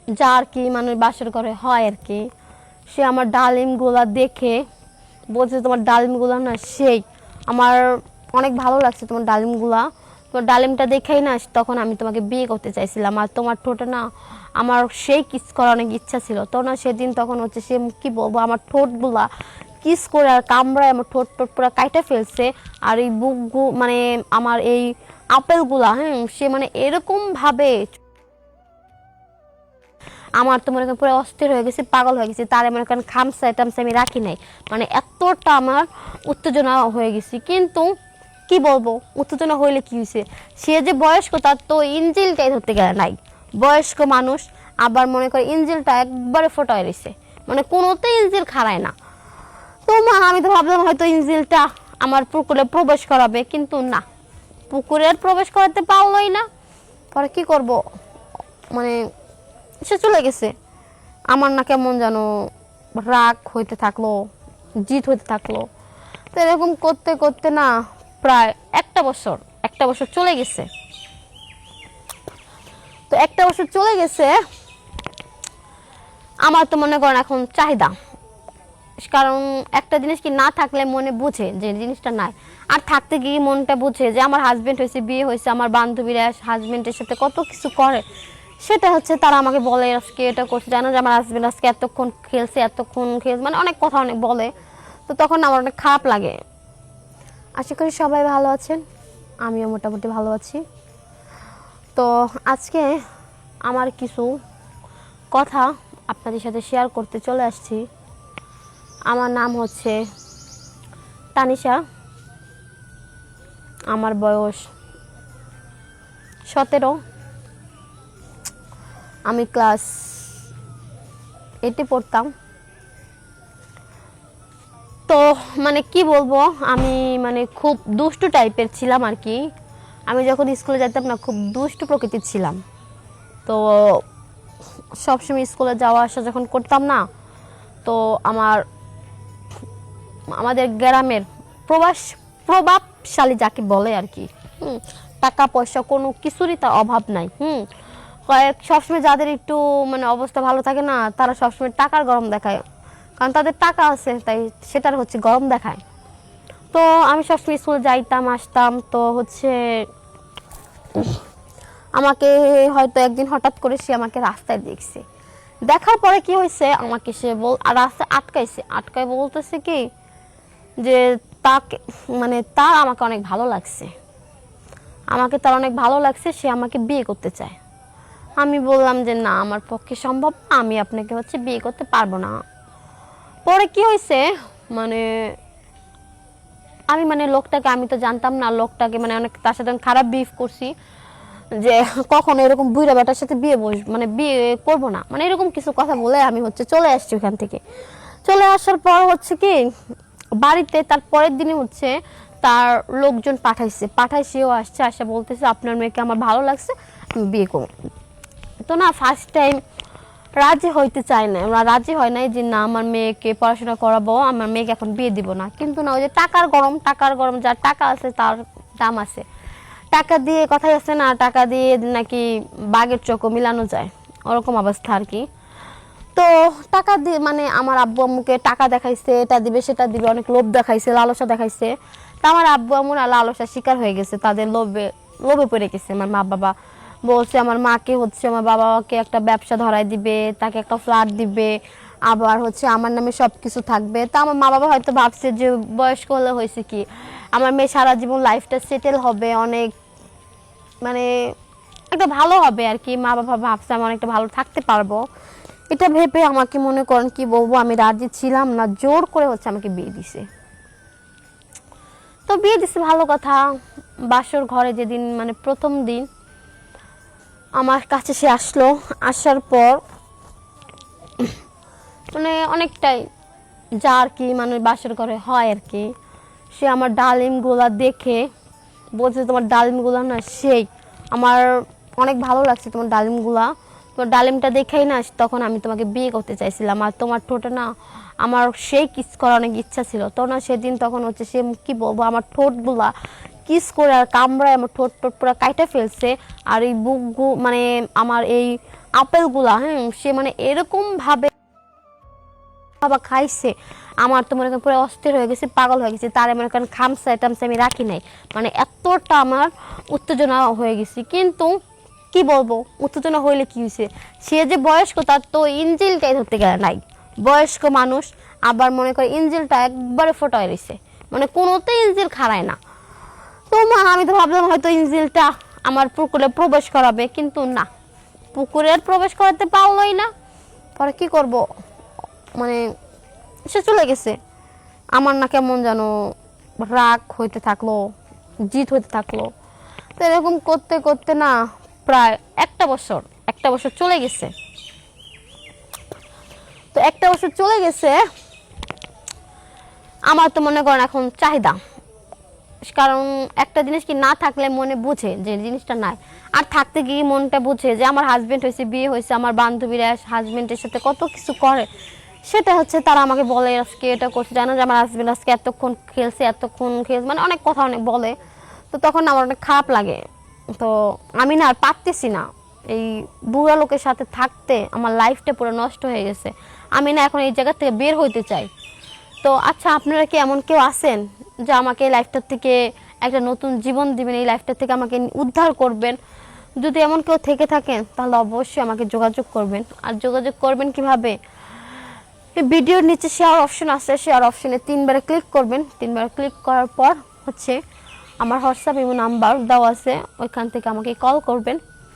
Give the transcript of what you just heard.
যা আর কি মানে বাসর ঘরে হয় আর কি, সে আমার ডালিমগুলা দেখে বলছে তোমার ডালিমগুলা না সেই আমার অনেক ভালো লাগছে তোমার ডালিমগুলা, তোমার ডালিমটা দেখেই না তখন আমি তোমাকে বিয়ে করতে চাইছিলাম। আর তোমার ঠোঁটে না আমার সেই কিস করার অনেক ইচ্ছা ছিল। তো না সেদিন তখন হচ্ছে সে কি বলবো আমার ঠোঁটগুলা কিস করে আর কামড়ায় আমার ঠোঁট টোট পুরো কাইটা ফেলছে। আর এই বুক মানে আমার এই আপেলগুলা, হ্যাঁ সে মানে এরকম ভাবে আমার তো মনে করেন পুরো অস্থির হয়ে গেছে, পাগল হয়ে গেছি। তারে মনে করেন খামসা টামসা আমি রাখি নাই, মানে এতটা আমার উত্তেজনা হয়ে গেছি। কিন্তু কি বলবো উত্তেজনা হইলে কি হয়েছে, সে যে বয়স্ক তার তো ইঞ্জিলটাই ধরতে গেলে নাই। বয়স্ক মানুষ আবার মনে করে ইঞ্জিলটা একবারে ফোটায় রয়েছে, মানে কোনোতেই ইঞ্জিল খাড়ায় না। তো আমি তো ভাবলাম হয়তো ইঞ্জিলটা আমার পুকুরে প্রবেশ করাবে, কিন্তু না, পুকুরে আর প্রবেশ করাতে পারলোই না। পরে কি করব, মানে সে চলে গেছে। আমার না কেমন যেন রাগ হইতে থাকলো, জিত হইতে থাকলো। তো এরকম করতে করতে না প্রায় একটা বছর চলে গেছে। তো একটা বছর চলে গেছে, আমার তো মনে করেন এখন চাহিদা, কারণ একটা জিনিস কি না থাকলে মনে বুঝে যে জিনিসটা নাই, আর থাকতে গিয়ে মনটা বুঝে যে আমার হাজবেন্ড হয়েছে, বিয়ে হয়েছে, আমার বান্ধবীরা হাজবেন্ডের সাথে কত কিছু করে। সেটা হচ্ছে তারা আমাকে বলে আজকে এটা করছে, জানো যে আমার হাজবেন্ড আজকে এতক্ষণ খেলছে মানে অনেক কথা অনেক বলে। তো তখন আমার অনেক খারাপ লাগে। আশা করি সবাই ভালো আছেন, আমিও মোটামুটি ভালো আছি। তো আজকে আমার কিছু কথা আপনাদের সাথে শেয়ার করতে চলে আসছি। আমার নাম হচ্ছে তানিশা, আমার বয়স 17, আমি ক্লাস 8-এ পড়তাম। তো মানে কি বলবো, আমি মানে খুব দুষ্টু টাইপের ছিলাম আর কি। আমি যখন স্কুলে যেতাম না খুব দুষ্টু প্রকৃতির ছিলাম। তো সবসময় স্কুলে যাওয়া আসা যখন করতাম না, তো আমাদের গ্রামের প্রভাবশালী যাকে বলে আর কি, টাকা পয়সা কোনো কিছুরই তার অভাব নাই। সবসময় যাদের একটু মানে অবস্থা ভালো থাকে না, তারা সবসময় টাকার গরম দেখায়, কারণ তাদের টাকা আছে তাই সেটার হচ্ছে গরম দেখায়। তো আমি সবসময় স্কুলে যাইতাম আসতাম। তো হচ্ছে আমাকে হয়তো একদিন হঠাৎ করে সে আমাকে রাস্তায় দেখছে, দেখার পরে কি হয়েছে আমাকে সে রাস্তায় আটকায় বলতেছে কি যে তাকে মানে তার আমাকে অনেক ভালো লাগছে, তার অনেক ভালো লাগছে, সে আমাকে বিয়ে করতে চায়। আমি বললাম যে না, আমার পক্ষে সম্ভব না, আমি আপনাকে হচ্ছে বিয়ে করতে পারবো না। পরে কি হয়েছে মানে আমি মানে লোকটাকে আমি তো জানতাম না, লোকটাকে মানে অনেক তার সাথে খারাপ বিহেভ করছি, যে কখনো এরকম বুইড়া বেটার সাথে বিয়ে করবো না, মানে এরকম কিছু কথা বলে আমি হচ্ছে চলে আসছি ওখান থেকে। চলে আসার পর হচ্ছে কি বাড়িতে তার পরের দিনই হচ্ছে তার লোকজন পাঠাইছেও আসছে, আসা বলতেছে আপনার মেয়েকে আমার ভালো লাগছে, আমি বিয়ে করবো। তো না ফার্স্ট টাইম রাজি হইতে চায় না, রাজি হয় নাই যে না আমার মেয়েকে পড়াশোনা করাবো, আমার মেয়েকে এখন বিয়ে দিব না। কিন্তু না ওই যে টাকার গরম, যার টাকা আছে তার দাম আছে। টাকা দিয়ে কথাই আছে না, টাকা দিয়ে নাকি বাঘের চোখও মিলানো যায়, ওরকম অবস্থা আর কি। তো টাকা দিয়ে মানে আমার আব্বু আম্মুকে টাকা দেখাইছে, এটা দিবে সেটা দিবে, অনেক লোভ দেখাইছে, লালসা দেখাইছে। তা আমার আব্বু আম্মু না লালসার শিকার হয়ে গেছে, তাদের লোভে পড়ে গেছে। আমার মা বাবা বলছে আমার মাকে হচ্ছে আমার বাবাকে একটা ব্যবসা ধরাই দিবে, তাকে একটা ফ্ল্যাট দিবে, আবার হচ্ছে আমার নামে সব কিছু থাকবে। তা আমার মা বাবা হয়তো ভাবছে যে বয়স্ক হলে হয়েছে কি আমার মেয়ে সারা জীবন লাইফটা সেটেল হবে, অনেক মানে একটা ভালো হবে আর কি। মা বাবা ভাবছে আমি অনেকটা ভালো থাকতে পারবো, এটা ভেবে আমাকে মনে করেন কি বলবো আমি রাজি ছিলাম না, জোর করে হচ্ছে আমাকে বিয়ে দিছে। তো বিয়ে দিছে ভালো কথা। বাসর ঘরে যেদিন মানে প্রথম দিন আমার কাছে সে আসলো, আসার পর মানে অনেকটাই যা আর কি মানে বাসর ঘরে হয় আর কি, সে আমার ডালিমগুলা দেখে বলছে তোমার ডালিমগুলা না সেই আমার অনেক ভালো লাগছে তোমার ডালিমগুলা, তোমার ডালিমটা দেখেই না তখন আমি তোমাকে বিয়ে করতে চাইছিলাম। আর তোমার ঠোঁটে না আমার সেই কিস করার অনেক ইচ্ছা ছিল। তো না সেদিন তখন হচ্ছে সে কি বলবো আমার ঠোঁটগুলা কিস করে আর কামড়ায় আমার ঠোঁট পুরো কাইটা ফেলছে। আর এই বুক মানে আমার এই আপেলগুলা, হ্যাঁ সে মানে এরকম ভাবে বাবা খাইছে, আমার তো মনে করেন পুরো অস্থির হয়ে গেছে, পাগল হয়ে গেছে। তার মনে করেন খামসা টামসা আমি রাখি নাই, মানে এতটা আমার উত্তেজনা হয়ে গেছি। কিন্তু কি বলবো, উত্তেজনা হইলে কি হয়েছে, সে যে বয়স্ক তার তো ইঞ্জিলটাই ধরতে গেলে নাই। বয়স্ক মানুষ আবার মনে করে ইঞ্জিলটা একবারে ফোটায় রয়েছে, মানে কোনোতেই ইঞ্জিল খাড়ায় না। তো আমি তো ভাবলাম হয়তো ইঞ্জিলটা আমার পুকুরে প্রবেশ করাবে, কিন্তু না, পুকুরের প্রবেশ করাতে পারলোই না। পরে কি করব, মানে সে চলে গেছে। আমার না কেমন যেন রাগ হইতে থাকলো, জিদ হইতে থাকলো। তো এরকম করতে করতে না প্রায় একটা বছর চলে গেছে। তো একটা বছর চলে গেছে, আমার তো মনে করেন এখন চাহিদা, কারণ একটা জিনিস কি না থাকলে মনে বুঝে যে জিনিসটা নাই, আর থাকতে গিয়ে মনটা বুঝে যে আমার হাজবেন্ড হয়েছে, বিয়ে হয়েছে, আমার বান্ধবীরা হাজবেন্ডের সাথে কত কিছু করে। সেটা হচ্ছে তারা আমাকে বলে আজকে এটা করছে, জানো যে আমার হাজবেন্ড আজকে এতক্ষণ খেলছে, মানে অনেক কথা অনেক বলে। তো তখন আমার অনেক খারাপ লাগে। তো আমি না আর পারতেছি না এই বুড়া লোকের সাথে থাকতে, আমার লাইফটা পুরো নষ্ট হয়ে গেছে। আমি না এখন এই জায়গা থেকে বের হইতে চাই। তো আচ্ছা, আপনারা কি এমন কেউ আছেন যে আমাকে এই লাইফটার থেকে একটা নতুন জীবন দিবেন, এই লাইফটা থেকে আমাকে উদ্ধার করবেন? যদি এমন কেউ থেকে থাকেন তাহলে অবশ্যই আমাকে যোগাযোগ করবেন। আর যোগাযোগ করবেন কিভাবে, ভিডিওর নিচে শেয়ার অপশন আছে, শেয়ার অপশনে 3বার ক্লিক করবেন। 3বার ক্লিক করার পর হচ্ছে আমার হোয়াটসঅ্যাপ এবং নাম্বার দেওয়া আছে, ওইখান থেকে আমাকে কল করবেন।